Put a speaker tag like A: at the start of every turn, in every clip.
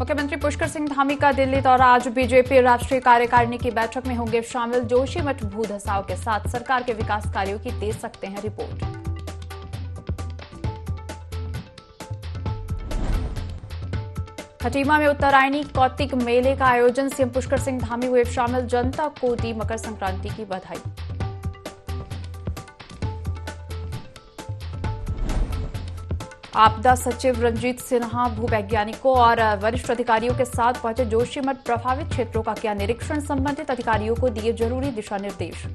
A: मुख्यमंत्री पुष्कर सिंह धामी का दिल्ली दौरा। आज बीजेपी राष्ट्रीय कार्यकारिणी की बैठक में होंगे शामिल। जोशीमठ भू धसाव के साथ सरकार के विकास कार्यों की दे सकते हैं रिपोर्ट। खटीमा में उत्तरायणी कौतिक मेले का आयोजन। सीएम पुष्कर सिंह धामी हुए शामिल। जनता को दी मकर संक्रांति की बधाई। आपदा सचिव रंजीत सिन्हा भूवैज्ञानिकों और वरिष्ठ अधिकारियों के साथ पहुंचे। जोशीमठ प्रभावित क्षेत्रों का किया निरीक्षण। संबंधित अधिकारियों को दिए जरूरी दिशा निर्देश।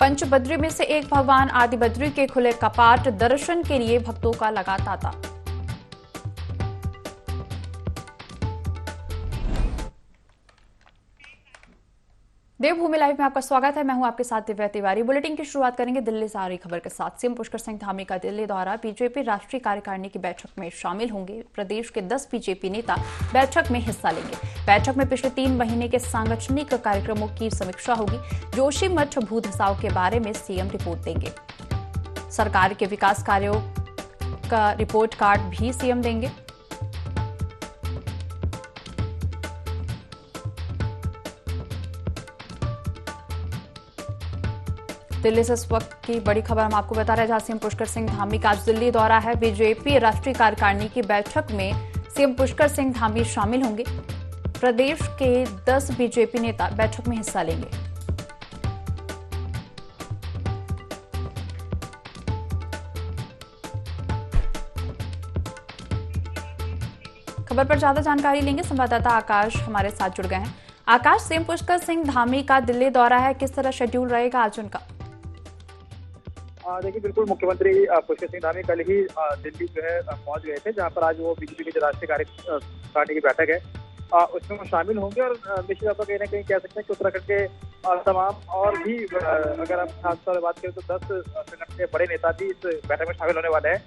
A: पंचबद्री में से एक भगवान आदिबद्री के खुले कपाट। दर्शन के लिए भक्तों का लगा तांता। देवभूमि लाइव में आपका स्वागत है। मैं हूं आपके साथ दिव्या तिवारी। बुलेटिन की शुरुआत करेंगे दिल्ली से आ रही खबर के साथ। सीएम पुष्कर सिंह धामी का दिल्ली दौरा। बीजेपी राष्ट्रीय कार्यकारिणी की बैठक में शामिल होंगे। प्रदेश के 10 बीजेपी नेता बैठक में हिस्सा लेंगे। बैठक में पिछले 3 महीने के सांगठनिक कार्यक्रमों की समीक्षा होगी। जोशीमठ भू धसाव के बारे में सीएम रिपोर्ट देंगे। सरकार के विकास कार्यों का रिपोर्ट कार्ड भी सीएम देंगे। दिल्ली से इस वक्त की बड़ी खबर हम आपको बता रहे हैं, जहां सीएम पुष्कर सिंह धामी का आज दिल्ली दौरा है। बीजेपी राष्ट्रीय कार्यकारिणी की बैठक में सीएम पुष्कर सिंह धामी शामिल होंगे। प्रदेश के 10 बीजेपी नेता बैठक में हिस्सा लेंगे। खबर पर ज्यादा जानकारी लेंगे। संवाददाता आकाश हमारे साथ जुड़ गए हैं। आकाश, सीएम पुष्कर सिंह धामी का दिल्ली दौरा है, किस तरह शेड्यूल रहेगा आज उनका?
B: देखिए, बिल्कुल मुख्यमंत्री पुष्कर सिंह धामी कल ही दिल्ली जो है पहुंच गए थे, जहां पर आज वो बीजेपी की जो राष्ट्रीय कार्यकारिणी की बैठक है उसमें वो शामिल होंगे। और निश्चित तौर पर कहीं ना कहीं कह सकते हैं कि उत्तराखंड के तमाम और भी अगर हम खासतौर पर बात करें तो 10 संगठन के बड़े नेता भी इस बैठक में शामिल होने वाले हैं।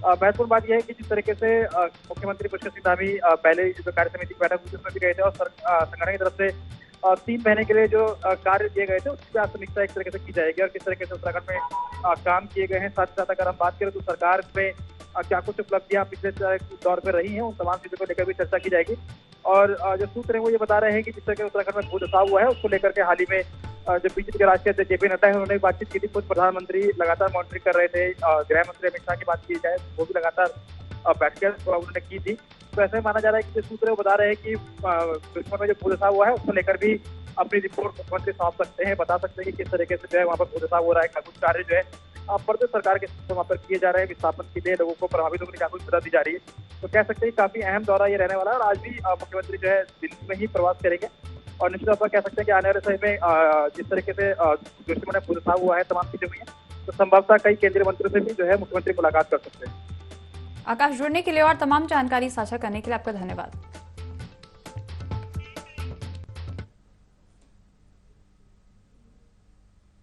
B: महत्वपूर्ण बात यह है कि जिस तरीके से मुख्यमंत्री पुष्कर सिंह धामी पहले जो कार्य समिति की बैठक हुई उसमें भी गए थे और संगठन की तरफ से 3 महीने के लिए जो कार्य दिए गए थे उसकी समीक्षा एक तरीके से की जाएगी और किस तरीके से उत्तराखंड में काम किए गए हैं। साथ ही साथ अगर हम बात करें तो सरकार में क्या कुछ उपलब्धियां पिछले दौर में रही हैं, उन तमाम चीजों को लेकर भी चर्चा की जाएगी। और जो सूत्र है वो ये बता रहे हैं कि जिस तरह के उत्तराखंड में भू धसाव हुआ है उसको लेकर के हाल ही में जो बीजेपी के राष्ट्रीय अध्यक्ष जेपी नड्डा है उन्होंने बातचीत की थी। खुद प्रधानमंत्री लगातार मॉनिटरिंग कर रहे थे। गृह मंत्री अमित शाह की बात की जाए वो भी लगातार बैठकर उन्होंने की थी। तो ऐसे माना जा रहा है कि जो सूत्र वो बता रहे हैं कि दुश्मन में जो भू धसाव हुआ है उसको लेकर भी अपनी रिपोर्ट मुख्यमंत्री सौंप सकते हैं, बता सकते हैं कि किस तरीके से जो है वहाँ पर भू धसाव हो रहा है, कुछ कार्य जो है प्रदेश सरकार के वहाँ पर किए जा रहे हैं। विस्थापन के लिए लोगों को प्रभावित होने की कुछ मदद दी जा रही है। तो कह सकते हैं काफी अहम दौरा ये रहने वाला है और आज भी मुख्यमंत्री जो है दिल्ली में ही प्रवास करेंगे। और निश्चित तौर पर कह सकते हैं कि आने वाले समय में जिस तरीके से दुश्मन में भू धसाव हुआ है, तमाम चीजें हुई हैं, तो संभवतः कई केंद्रीय मंत्रियों से भी जो है मुख्यमंत्री मुलाकात कर सकते हैं।
A: आकाश, जुड़ने के लिए और तमाम जानकारी साझा करने के लिए आपका धन्यवाद।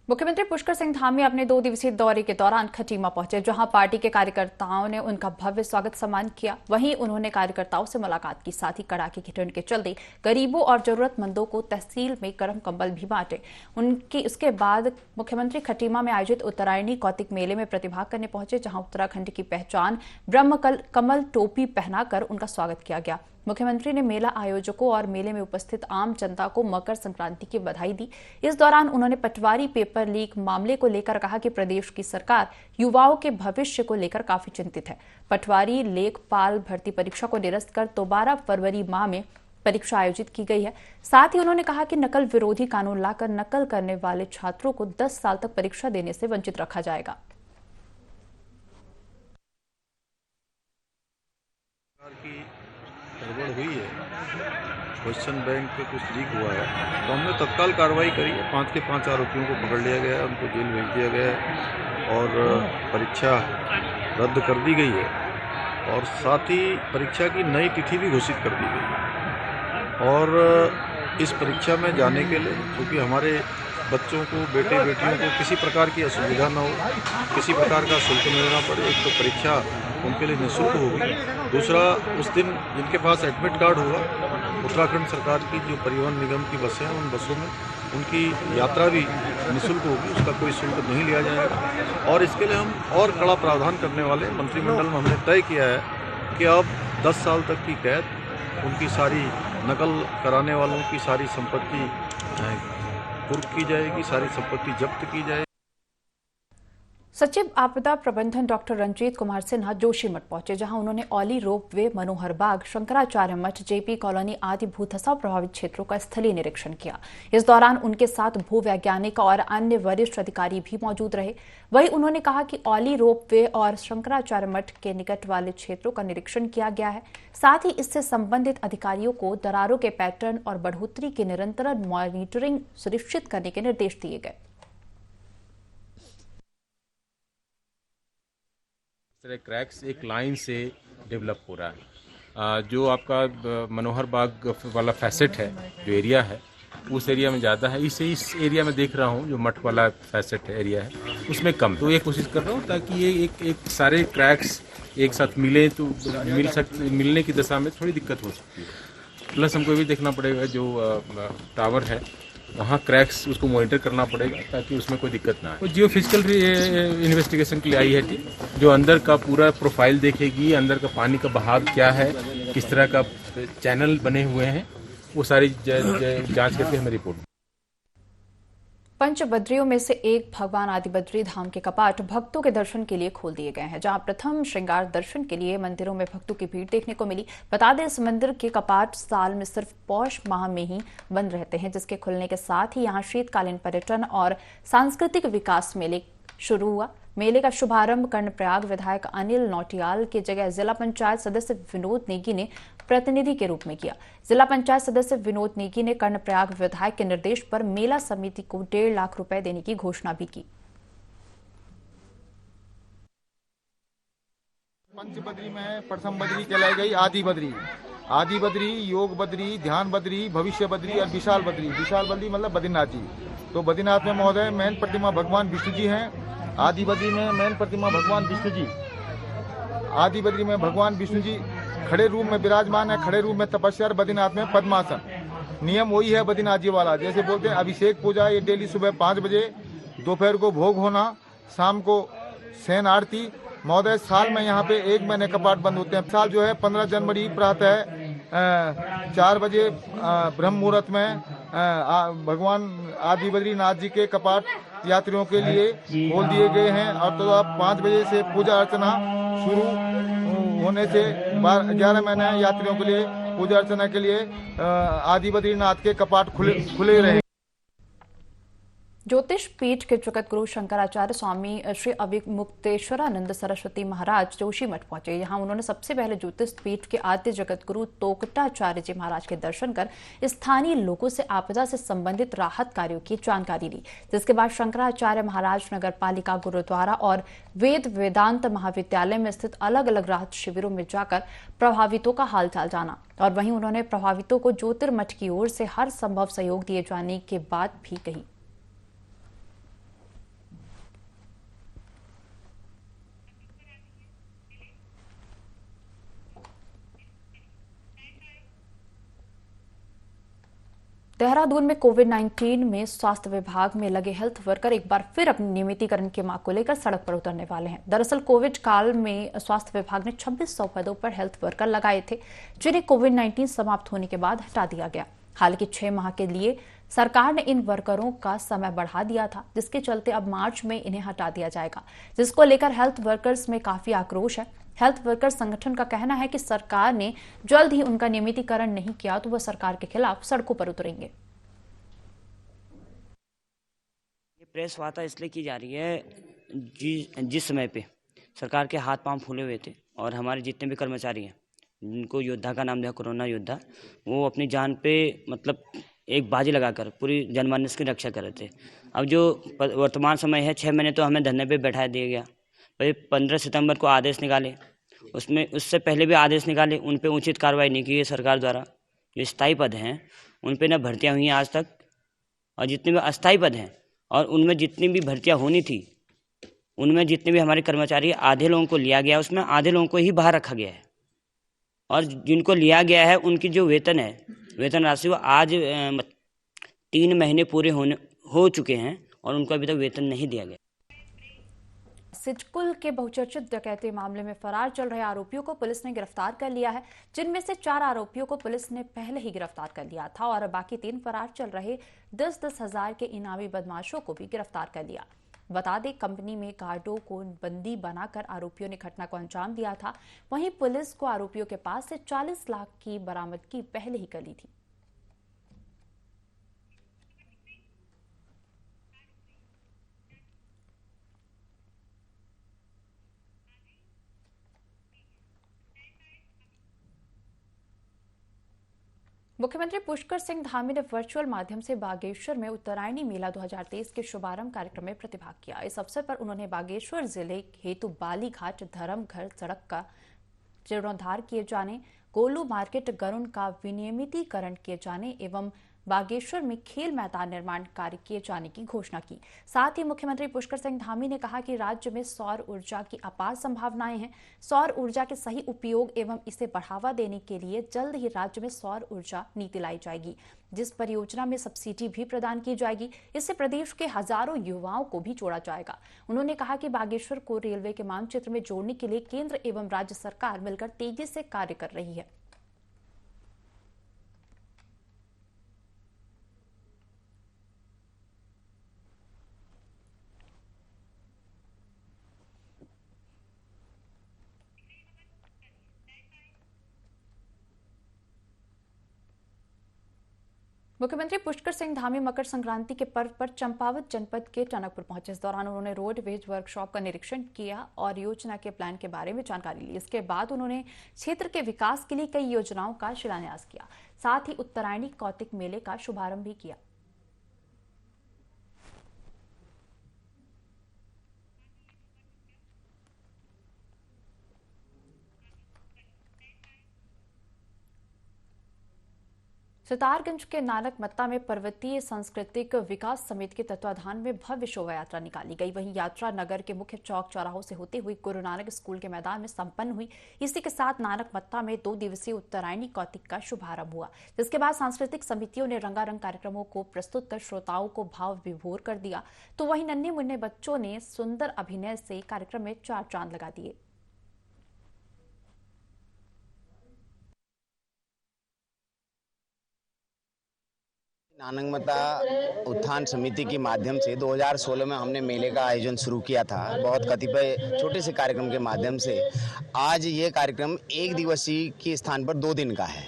A: मुख्यमंत्री पुष्कर सिंह धामी अपने 2 दिवसीय दौरे के दौरान खटीमा पहुंचे, जहां पार्टी के कार्यकर्ताओं ने उनका भव्य स्वागत सम्मान किया। वहीं उन्होंने कार्यकर्ताओं से मुलाकात की। साथ ही कड़ाके की ठंड के चलते गरीबों और जरूरतमंदों को तहसील में गर्म कंबल भी बांटे। उसके बाद मुख्यमंत्री खटीमा में आयोजित उत्तरायणी कौतिक मेले में प्रतिभाग करने पहुंचे, जहां उत्तराखंड की पहचान ब्रह्म कमल टोपी पहनाकर उनका स्वागत किया गया। मुख्यमंत्री ने मेला आयोजकों और मेले में उपस्थित आम जनता को मकर संक्रांति की बधाई दी। इस दौरान उन्होंने पटवारी पेपर लीक मामले को लेकर कहा कि प्रदेश की सरकार युवाओं के भविष्य को लेकर काफी चिंतित है। पटवारी लेखपाल भर्ती परीक्षा को निरस्त कर दोबारा फरवरी माह में परीक्षा आयोजित की गई है। साथ ही उन्होंने कहा कि नकल विरोधी कानून लाकर नकल करने वाले छात्रों को 10 साल तक परीक्षा देने से वंचित रखा जाएगा।
C: गड़बड़ हुई है, क्वेश्चन बैंक पे कुछ लीक हुआ है, तो हमने तत्काल कार्रवाई करी है। 5 के 5 आरोपियों को पकड़ लिया गया है, उनको जेल भेज दिया गया है और परीक्षा रद्द कर दी गई है और साथ ही परीक्षा की नई तिथि भी घोषित कर दी गई है। और इस परीक्षा में जाने के लिए क्योंकि हमारे बच्चों को, बेटे बेटियों को किसी प्रकार की असुविधा न हो, किसी प्रकार का शुल्क मिलना पड़े, एक तो परीक्षा उनके लिए निःशुल्क होगी। दूसरा, उस दिन जिनके पास एडमिट कार्ड होगा, उत्तराखंड सरकार की जो परिवहन निगम की बसें हैं उन बसों में उनकी यात्रा भी निःशुल्क होगी, उसका कोई शुल्क नहीं लिया जाएगा। और इसके लिए हम और कड़ा प्रावधान करने वाले मंत्रिमंडल में हमने तय किया है कि अब 10 साल तक की कैद, उनकी सारी नकल कराने वालों की सारी संपत्ति कुर्क की जाएगी, सारी संपत्ति जब्त की जाएगी।
A: सचिव आपदा प्रबंधन डॉक्टर रंजीत कुमार सिन्हा जोशीमठ पहुंचे, जहां उन्होंने औली रोप वे, मनोहर बाग, शंकराचार्य मठ, जेपी कॉलोनी आदि भूधसाव प्रभावित क्षेत्रों का स्थलीय निरीक्षण किया। इस दौरान उनके साथ भूवैज्ञानिक और अन्य वरिष्ठ अधिकारी भी मौजूद रहे। वहीं उन्होंने कहा कि औली रोप वे और शंकराचार्य मठ के निकट वाले क्षेत्रों का निरीक्षण किया गया है। साथ ही इससे संबंधित अधिकारियों को दरारों के पैटर्न और बढ़ोतरी की निरंतर मॉनिटरिंग सुनिश्चित करने के निर्देश दिए गए।
D: क्रैक्स एक लाइन से डेवलप हो रहा है। जो आपका मनोहर बाग वाला फैसेट है, जो एरिया है, उस एरिया में ज़्यादा है। इस एरिया में देख रहा हूँ जो मठ वाला फैसेट एरिया है उसमें कम। तो ये कोशिश कर रहा हूँ ताकि ये एक सारे क्रैक्स एक साथ मिले तो मिलने की दशा में थोड़ी दिक्कत हो सकती है। प्लस हमको ये भी देखना पड़ेगा जो टावर है वहाँ क्रैक्स, उसको मॉनिटर करना पड़ेगा ताकि उसमें कोई दिक्कत ना आए। तो जियो फिजिकल इन्वेस्टिगेशन के लिए आई है टीम, जो अंदर का पूरा प्रोफाइल देखेगी, अंदर का पानी का बहाव क्या है, किस तरह का चैनल बने हुए हैं, वो सारी जांच करके हमें रिपोर्ट।
A: पंचबद्रियों में से एक भगवान आदिबद्री धाम के कपाट भक्तों के दर्शन के लिए खोल दिए गए हैं, जहां प्रथम श्रृंगार दर्शन के लिए मंदिरों में भक्तों की भीड़ देखने को मिली। बता दें, इस मंदिर के कपाट साल में सिर्फ पौष माह में ही बंद रहते हैं, जिसके खुलने के साथ ही यहां शीतकालीन पर्यटन और सांस्कृतिक विकास मेले शुरू हुआ। मेले का शुभारंभ कर्णप्रयाग विधायक अनिल नौटियाल की जगह जिला पंचायत सदस्य विनोद नेगी ने प्रतिनिधि के रूप में किया। जिला पंचायत सदस्य विनोद नेगी ने कर्णप्रयाग विधायक के निर्देश पर मेला समिति को 1.5 लाख रुपए देने की घोषणा भी की।
E: पंचबद्री में प्रथम बद्री कहलाई गई आदि बद्री। आदि बद्री, योग बद्री, ध्यान बद्री, भविष्य बद्री और विशाल बद्री। विशाल बद्री मतलब बद्रीनाथ जी। तो बद्रीनाथ में महोदय मेन प्रतिमा भगवान विष्णु जी हैं। आदि बद्री में मेन प्रतिमा भगवान विष्णु जी। आदि बद्री में भगवान विष्णु जी खड़े रूप में विराजमान है। खड़े रूप में तपस्या, बद्रीनाथ में पद्मासन। नियम वही है बद्रीनाथ जी वाला, जैसे बोलते हैं अभिषेक पूजा, ये डेली सुबह 5 बजे, दोपहर को भोग होना, शाम को शयन आरती। महोदय साल में यहाँ पे 1 महीने कपाट बंद होते हैं। साल जो है 15 जनवरी प्रातः 4 बजे ब्रह्म मुहूर्त में भगवान आदि बद्रीनाथ जी के कपाट यात्रियों के लिए खोल दिए गए हैं। और तो आप 5 बजे से पूजा अर्चना शुरू होने से 11 महीने यात्रियों के लिए पूजा अर्चना के लिए आदि बद्रीनाथ के कपाट खुले रहे।
A: ज्योतिष पीठ के जगत गुरु शंकराचार्य स्वामी श्री अविमुक्तेश्वरानंद सरस्वती महाराज जोशीमठ पहुंचे। यहां उन्होंने सबसे पहले ज्योतिष पीठ के आद्य जगत गुरु तोकटाचार्य जी महाराज के दर्शन कर स्थानीय लोगों से आपदा से संबंधित राहत कार्यों की जानकारी ली, जिसके बाद शंकराचार्य महाराज नगर पालिका, गुरुद्वारा और वेद वेदांत महाविद्यालय में स्थित अलग अलग राहत शिविरों में जाकर प्रभावितों का हालचाल जाना। और वहीं उन्होंने प्रभावितों को ज्योतिर्मठ की ओर से हर संभव सहयोग दिए जाने की बात भी कही। देहरादून में कोविड-19 में स्वास्थ्य विभाग में लगे हेल्थ वर्कर एक बार फिर अपने नियमितीकरण की मांग को लेकर सड़क पर उतरने वाले हैं। दरअसल कोविड काल में स्वास्थ्य विभाग ने 2600 पदों पर हेल्थ वर्कर लगाए थे, जिन्हें कोविड-19 समाप्त होने के बाद हटा दिया गया। हालांकि 6 माह के लिए सरकार ने इन वर्करों का समय बढ़ा दिया था, जिसके चलते अब मार्च में इन्हें हटा दिया जाएगा, जिसको लेकर हेल्थ वर्कर्स में काफी आक्रोश है। हेल्थ वर्कर संगठन का कहना है कि सरकार ने जल्द ही उनका नियमितीकरण नहीं किया तो वह सरकार के खिलाफ सड़कों पर उतरेंगे।
F: ये प्रेस वार्ता इसलिए की जा रही है जिस समय पे सरकार के हाथ पांव फूले हुए थे और हमारे जितने भी कर्मचारी हैं, जिनको योद्धा का नाम दिया कोरोना योद्धा, वो अपनी जान पे मतलब एक बाजी लगाकर पूरी जनमानस की रक्षा कर रहे थे। अब जो वर्तमान समय है 6 महीने तो हमें धरने पे बैठा दिया गया। भाई 15 सितंबर को आदेश निकाले, उससे पहले भी आदेश निकाले, उन पे उचित कार्रवाई नहीं की है सरकार द्वारा। जो स्थायी पद हैं उन पे न भर्तियां हुई हैं आज तक, और जितने भी अस्थायी पद हैं और उनमें जितनी भी भर्तियां होनी थी, उनमें जितने भी हमारे कर्मचारी, आधे लोगों को लिया गया, उसमें आधे लोगों को ही बाहर रखा गया है। और जिनको लिया गया है उनकी जो वेतन है, वेतन राशि वो आज 3 महीने पूरे हो चुके हैं और उनको अभी तक वेतन नहीं दिया गया।
A: सिडकुल के बहुचर्चित डकैती मामले में फरार चल रहे आरोपियों को पुलिस ने गिरफ्तार कर लिया है, जिनमें से 4 आरोपियों को पुलिस ने पहले ही गिरफ्तार कर लिया था और बाकी 3 फरार चल रहे 10-10 हजार के इनामी बदमाशों को भी गिरफ्तार कर लिया। बता दें, कंपनी में गार्डों को बंदी बनाकर आरोपियों ने घटना को अंजाम दिया था। वहीं पुलिस को आरोपियों के पास से 40 लाख की बरामदगी पहले ही कर ली थी। मुख्यमंत्री पुष्कर सिंह धामी ने वर्चुअल माध्यम से बागेश्वर में उत्तरायणी मेला 2023 के शुभारंभ कार्यक्रम में प्रतिभाग किया। इस अवसर पर उन्होंने बागेश्वर जिले हेतु बाली घाट धर्मघर सड़क का जीर्णोद्धार किए जाने, गोलू मार्केट गरुण का विनियमितीकरण किए जाने एवं बागेश्वर में खेल मैदान निर्माण कार्य किए जाने की घोषणा की। साथ ही मुख्यमंत्री पुष्कर सिंह धामी ने कहा कि राज्य में सौर ऊर्जा की अपार संभावनाएं हैं। सौर ऊर्जा के सही उपयोग एवं इसे बढ़ावा देने के लिए जल्द ही राज्य में सौर ऊर्जा नीति लाई जाएगी, जिस परियोजना में सब्सिडी भी प्रदान की जाएगी। इससे प्रदेश के हजारों युवाओं को भी जोड़ा जाएगा। उन्होंने कहा कि बागेश्वर को रेलवे के मानचित्र में जोड़ने के लिए केंद्र एवं राज्य सरकार मिलकर तेजी से कार्य कर रही है। मुख्यमंत्री पुष्कर सिंह धामी मकर संक्रांति के पर्व पर चंपावत जनपद के टनकपुर पहुंचे। इस दौरान उन्होंने रोडवेज वर्कशॉप का निरीक्षण किया और योजना के प्लान के बारे में जानकारी ली। इसके बाद उन्होंने क्षेत्र के विकास के लिए कई योजनाओं का शिलान्यास किया। साथ ही उत्तरायणी कौतिक मेले का शुभारंभ भी किया। सितारगंज के नानक मत्ता में पर्वतीय सांस्कृतिक विकास समिति के तत्वाधान में भव्य शोभा यात्रा निकाली गई। वहीं यात्रा नगर के मुख्य चौक चौराहों से होते हुए गुरु नानक स्कूल के मैदान में संपन्न हुई। इसी के साथ नानक मत्ता में 2 दिवसीय उत्तरायणी कौतिक का शुभारंभ हुआ, जिसके बाद सांस्कृतिक समितियों ने रंगारंग कार्यक्रमों को प्रस्तुत कर श्रोताओं को भाव विभोर कर दिया। तो वहीं नन्हे मुन्ने बच्चों ने सुंदर अभिनय से कार्यक्रम में 4 चांद लगा दिए।
G: नानक मत्ता उत्थान समिति के माध्यम से 2016 में हमने मेले का आयोजन शुरू किया था। बहुत कतिपय छोटे से कार्यक्रम के माध्यम से आज ये कार्यक्रम 1 दिवसीय के स्थान पर 2 दिन का है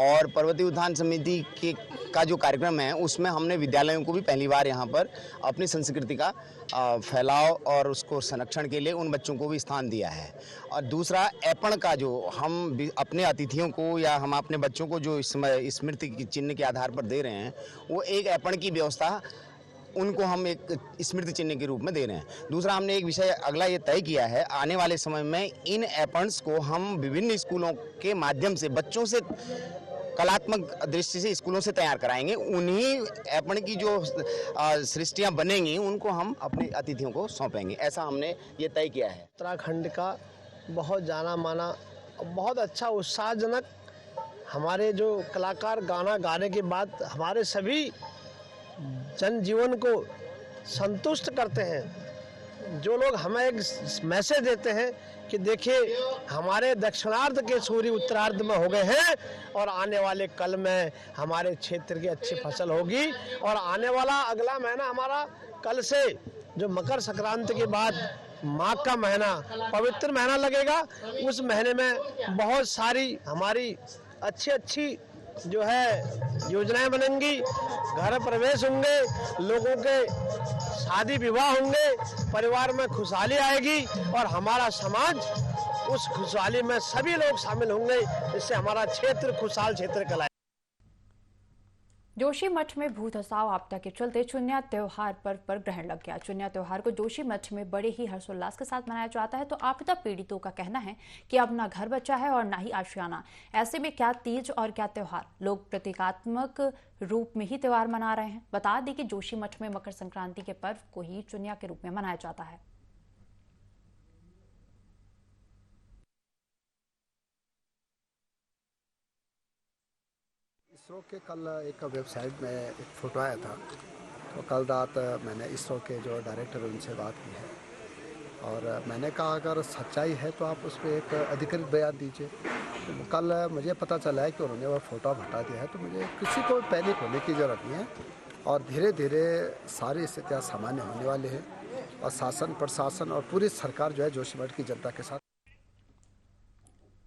G: और पर्वतीय उत्थान समिति का जो कार्यक्रम है उसमें हमने विद्यालयों को भी पहली बार यहाँ पर अपनी संस्कृति का फैलाव और उसको संरक्षण के लिए उन बच्चों को भी स्थान दिया है। और दूसरा ऐपण का जो हम अपने अतिथियों को या हम अपने बच्चों को जो स्मृति चिन्ह के आधार पर दे रहे हैं, वो एक ऐपण की व्यवस्था उनको हम एक स्मृति चिन्ह के रूप में दे रहे हैं। दूसरा, हमने एक विषय अगला ये तय किया है, आने वाले समय में इन ऐपण्स को हम विभिन्न स्कूलों के माध्यम से बच्चों से कलात्मक दृष्टि से स्कूलों से तैयार कराएंगे। उन्हीं ऐपण की जो सृष्टियां बनेंगी उनको हम अपने अतिथियों को सौंपेंगे, ऐसा हमने ये तय किया है।
H: उत्तराखंड का बहुत जाना माना, बहुत अच्छा उत्साहजनक हमारे जो कलाकार गाना गाने के बाद हमारे सभी जनजीवन को संतुष्ट करते हैं। जो लोग हमें एक मैसेज देते हैं कि देखिए हमारे दक्षिणार्ध के सूर्य उत्तरार्ध में हो गए हैं और आने वाले कल में हमारे क्षेत्र की अच्छी फसल होगी। और आने वाला अगला महीना हमारा कल से जो मकर संक्रांति के बाद माघ का महीना पवित्र महीना लगेगा, उस महीने में बहुत सारी हमारी अच्छी जो है योजनाएं बनेंगी, घर प्रवेश होंगे, लोगों के शादी विवाह होंगे, परिवार में खुशहाली आएगी और हमारा समाज उस खुशहाली में सभी लोग शामिल होंगे। इससे हमारा क्षेत्र खुशहाल क्षेत्र कहलाएगा।
A: जोशीमठ में भू धसाव आपदा के चलते चुन्या त्योहार पर्व पर ग्रहण लग गया। चुन्या त्योहार को जोशीमठ में बड़े ही हर्षोल्लास के साथ मनाया जाता है। तो आपदा पीड़ितों का कहना है कि अब ना घर बचा है और ना ही आशियाना। ऐसे में क्या तीज और क्या त्योहार, लोग प्रतीकात्मक रूप में ही त्योहार मना रहे हैं। बता दें कि जोशीमठ में मकर संक्रांति के पर्व को ही चुन्या के रूप में मनाया जाता है।
I: इसरो के कल एक वेबसाइट में एक फोटो आया था, तो कल रात मैंने इसरो के जो डायरेक्टर उनसे बात की है और मैंने कहा अगर सच्चाई है तो आप उस पर एक अधिकृत बयान दीजिए। तो कल मुझे पता चला है कि उन्होंने वो फ़ोटो हटा दिया है, तो मुझे किसी को पैनिक होने की ज़रूरत नहीं है और धीरे धीरे सारी स्थितियाँ सामान्य होने वाली हैं और शासन प्रशासन और पूरी सरकार जो है जोशीमठ की जनता के साथ।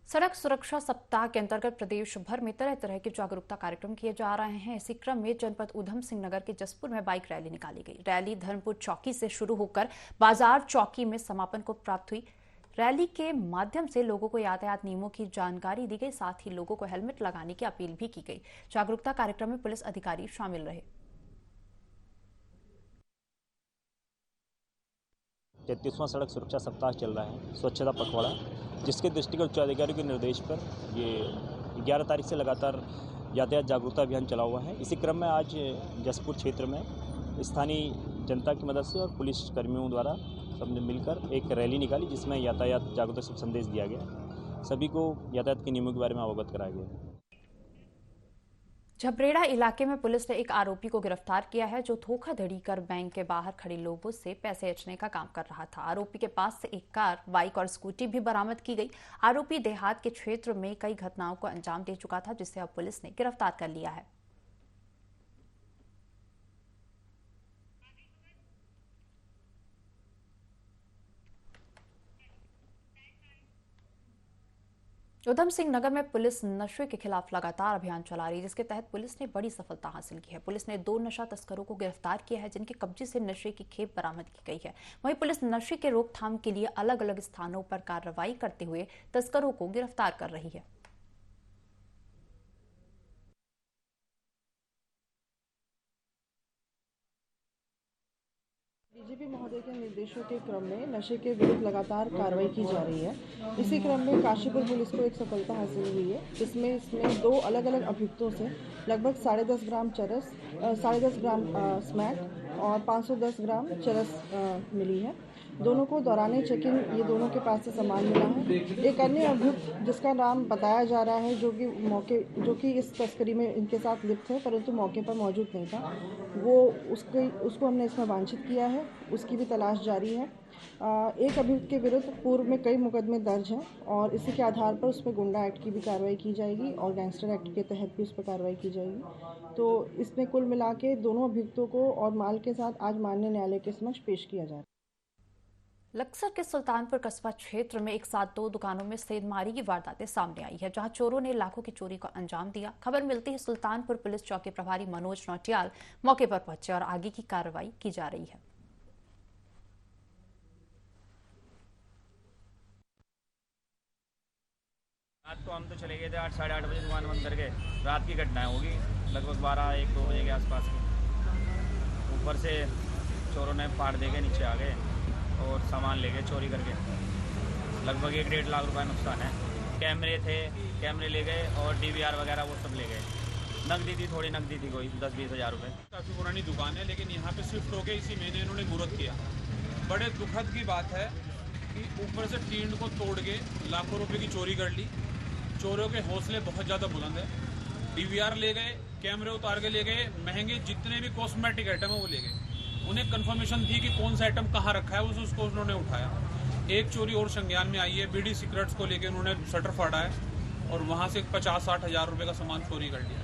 A: सड़क सुरक्षा सप्ताह के अंतर्गत प्रदेश भर में तरह तरह के जागरूकता कार्यक्रम किए जा रहे हैं। इसी क्रम में जनपद ऊधम सिंह नगर के जसपुर में बाइक रैली निकाली गई। रैली धर्मपुर चौकी से शुरू होकर बाजार चौकी में समापन को प्राप्त हुई। रैली के माध्यम से लोगों को यातायात नियमों की जानकारी दी गई, साथ ही लोगों को हेलमेट लगाने की अपील भी की गई। जागरूकता कार्यक्रम में पुलिस अधिकारी शामिल रहे।
J: 33वां सड़क सुरक्षा सप्ताह चल रहा है, स्वच्छता पखवाड़ा, जिसके दृष्टिगत उच्चाधिकारियों के निर्देश पर ये 11 तारीख से लगातार यातायात जागरूकता अभियान चला हुआ है। इसी क्रम में आज जसपुर क्षेत्र में स्थानीय जनता की मदद से और पुलिस कर्मियों द्वारा सबने मिलकर एक रैली निकाली, जिसमें यातायात जागरूकता शुभ संदेश दिया गया। सभी को यातायात के नियमों के बारे में अवगत कराया गया।
A: झबरेड़ा इलाके में पुलिस ने एक आरोपी को गिरफ्तार किया है, जो धोखाधड़ी कर बैंक के बाहर खड़े लोगों से पैसे ऐंठने का काम कर रहा था। आरोपी के पास से एक कार, बाइक और स्कूटी भी बरामद की गई। आरोपी देहात के क्षेत्र में कई घटनाओं को अंजाम दे चुका था, जिसे अब पुलिस ने गिरफ्तार कर लिया है। ऊधम सिंह नगर में पुलिस नशे के खिलाफ लगातार अभियान चला रही है, जिसके तहत पुलिस ने बड़ी सफलता हासिल की है। पुलिस ने 2 नशा तस्करों को गिरफ्तार किया है, जिनके कब्जे से नशे की खेप बरामद की गई है। वहीं पुलिस नशे के रोकथाम के लिए अलग अलग स्थानों पर कार्रवाई करते हुए तस्करों को गिरफ्तार कर रही है।
K: डीजीपी महोदय के निर्देशों के क्रम में नशे के विरुद्ध लगातार कार्रवाई की जा रही है। इसी क्रम में काशीपुर पुलिस को एक सफलता हासिल हुई है, जिसमें 2 अलग अलग अभियुक्तों से लगभग 10.5 ग्राम चरस, 10.5 ग्राम स्मैक और 510 ग्राम चरस मिली है। दोनों को दौरान चेकिंग ये दोनों के पास से सामान मिला है। एक अन्य अभियुक्त जिसका नाम बताया जा रहा है, जो कि इस तस्करी में इनके साथ लिप्त है, परंतु मौके पर मौजूद नहीं था, वो उसको हमने इसमें वांछित किया है। उसकी भी तलाश जारी है। एक अभियुक्त के विरुद्ध पूर्व में कई मुकदमे दर्ज हैं और इसी के आधार पर उस पर गुंडा एक्ट की भी कार्रवाई की जाएगी और गैंगस्टर एक्ट के तहत भी उस पर कार्रवाई की जाएगी। तो इसमें कुल मिला के दोनों अभियुक्तों को और माल के साथ आज माननीय न्यायालय के समक्ष पेश किया जा रहा है।
A: लक्सर के सुल्तानपुर कस्बा क्षेत्र में एक साथ 2 दुकानों में सेंधमारी की वारदातें सामने आई है, जहां चोरों ने लाखों की चोरी को अंजाम दिया। खबर मिलती है सुल्तानपुर पुलिस चौकी प्रभारी मनोज नौटियाल मौके पर पहुंचे और आगे की कार्रवाई की जा रही है।
L: रात को हम तो चले गए थे 8 साढ़े 8 बजे दुकान बंद करके। रात की घटना होगी लगभग 12-1-2 बजे के आसपास की। ऊपर से चोरों ने फाड़ दे के नीचे आ गए और सामान ले गए चोरी करके। लगभग 1-1.5 लाख रुपए नुकसान है। कैमरे थे, कैमरे ले गए और डीवीआर वगैरह वो सब ले गए। नकदी थी, थोड़ी नकदी थी, कोई 10-20 हज़ार रुपये।
M: काफ़ी पुरानी दुकान है, लेकिन यहाँ पे शिफ्ट होके इसी महीने इन्होंने मुहूर्त किया। बड़े दुखद की बात है कि ऊपर से टीन को तोड़ के लाखों रुपए की चोरी कर ली। चोरों के हौसले बहुत ज़्यादा बुलंद है। डीवीआर ले गए, कैमरे उतार के ले गए, महंगे जितने भी कॉस्मेटिक आइटम है वो ले गए। उन्हें कंफर्मेशन थी कि कौन सा आइटम कहाँ रखा है, उसको उन्होंने उठाया। एक चोरी और संज्ञान में आई है। बीडी सिगरेट्स को लेकर उन्होंने शटर फाड़ा है और वहाँ से 50-60 हज़ार रुपये का सामान चोरी कर लिया।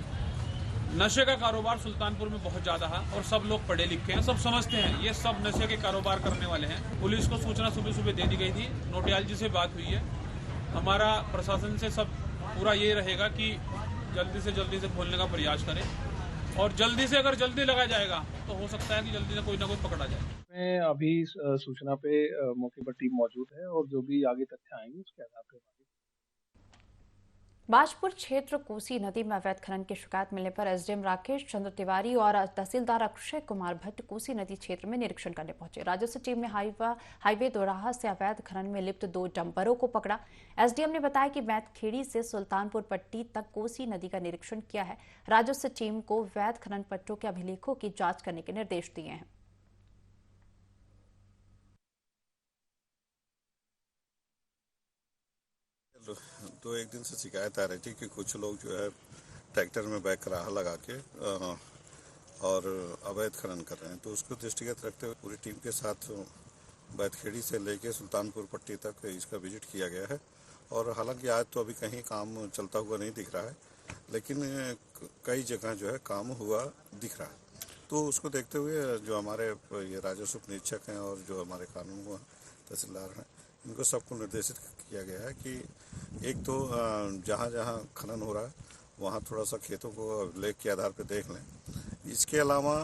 M: नशे का कारोबार सुल्तानपुर में बहुत ज़्यादा है और सब लोग पढ़े लिखे हैं, सब समझते हैं ये सब नशे के कारोबार करने वाले हैं। पुलिस को सूचना सुबह दे दी गई थी। नोटियाल जी से बात हुई है। हमारा प्रशासन से सब पूरा ये रहेगा कि जल्दी से खोलने का प्रयास करें और जल्दी से अगर जल्दी लगाया जाएगा तो हो सकता है कि जल्दी से कोई ना कोई पकड़ा जाए।
N: मैं अभी सूचना पे मौके पर टीम मौजूद है और जो भी आगे तथ्य आएंगे उसके आधार पर।
A: बाजपुर क्षेत्र कोसी नदी में अवैध खनन की शिकायत मिलने पर एसडीएम राकेश चंद्र तिवारी और तहसीलदार अक्षय कुमार भट्ट कोसी नदी क्षेत्र में निरीक्षण करने पहुंचे। राजस्व टीम ने हाईवे दोराहा से अवैध खनन में लिप्त 2 डंपरों को पकड़ा। एसडीएम ने बताया कि मैतखेड़ी से सुल्तानपुर पट्टी तक कोसी नदी का निरीक्षण किया है। राजस्व टीम को अवैध खनन पट्टों के अभिलेखों की जाँच करने के निर्देश दिए हैं।
O: तो एक दिन से शिकायत आ रही थी कि कुछ लोग जो है ट्रैक्टर में बैक कराहा लगा के और अवैध खनन कर रहे हैं। तो उसको दृष्टिगत रखते हुए पूरी टीम के साथ बैतखेड़ी से लेके सुल्तानपुर पट्टी तक इसका विजिट किया गया है। और हालांकि आज तो अभी कहीं काम चलता हुआ नहीं दिख रहा है, लेकिन कई जगह जो है काम हुआ दिख रहा है। तो उसको देखते हुए जो हमारे ये राजस्व निरीक्षक हैं और जो हमारे कानून तहसीलदार हैं, इनको सबको निर्देशित किया गया है कि एक तो जहाँ जहाँ खनन हो रहा है वहाँ थोड़ा सा खेतों को लेख के आधार पर देख लें। इसके अलावा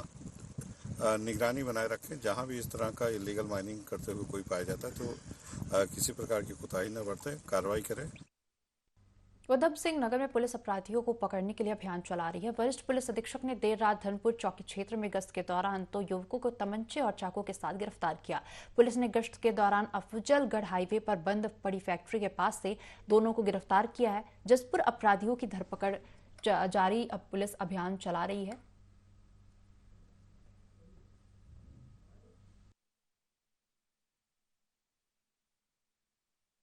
O: निगरानी बनाए रखें, जहाँ भी इस तरह का इलीगल माइनिंग करते हुए कोई पाया जाता है तो किसी प्रकार की कोताही न बरतें, कार्रवाई करें।
A: उधम सिंह नगर में पुलिस अपराधियों को पकड़ने के लिए अभियान चला रही है। वरिष्ठ पुलिस अधीक्षक ने देर रात धनपुर चौकी क्षेत्र में गश्त के दौरान 2 युवकों को तमंचे और चाकू के साथ गिरफ्तार किया। पुलिस ने गश्त के दौरान अफजलगढ़ हाईवे पर बंद पड़ी फैक्ट्री के पास से दोनों को गिरफ्तार किया है। जसपुर अपराधियों की धरपकड़ जारी, अब पुलिस अभियान चला रही है।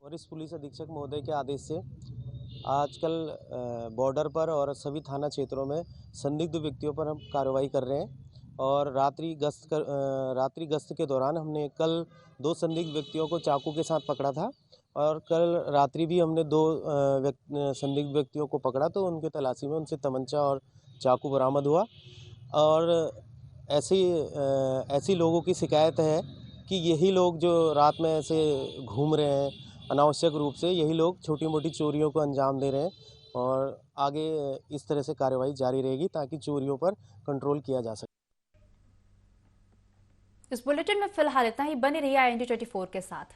P: वरिष्ठ पुलिस अधीक्षक महोदय के आदेश से आजकल बॉर्डर पर और सभी थाना क्षेत्रों में संदिग्ध व्यक्तियों पर हम कार्रवाई कर रहे हैं। और रात्रि गश्त के दौरान हमने कल 2 संदिग्ध व्यक्तियों को चाकू के साथ पकड़ा था और कल रात्रि भी हमने 2 संदिग्ध व्यक्तियों को पकड़ा, तो उनके तलाशी में उनसे तमंचा और चाकू बरामद हुआ। और ऐसी लोगों की शिकायत है कि यही लोग जो रात में ऐसे घूम रहे हैं अनावश्यक रूप से, यही लोग छोटी मोटी चोरियों को अंजाम दे रहे हैं। और आगे इस तरह से कार्रवाई जारी रहेगी ताकि चोरियों पर कंट्रोल किया जा सके।
A: इस बुलेटिन में फिलहाल इतना ही। बने रहिए IND 24 के साथ।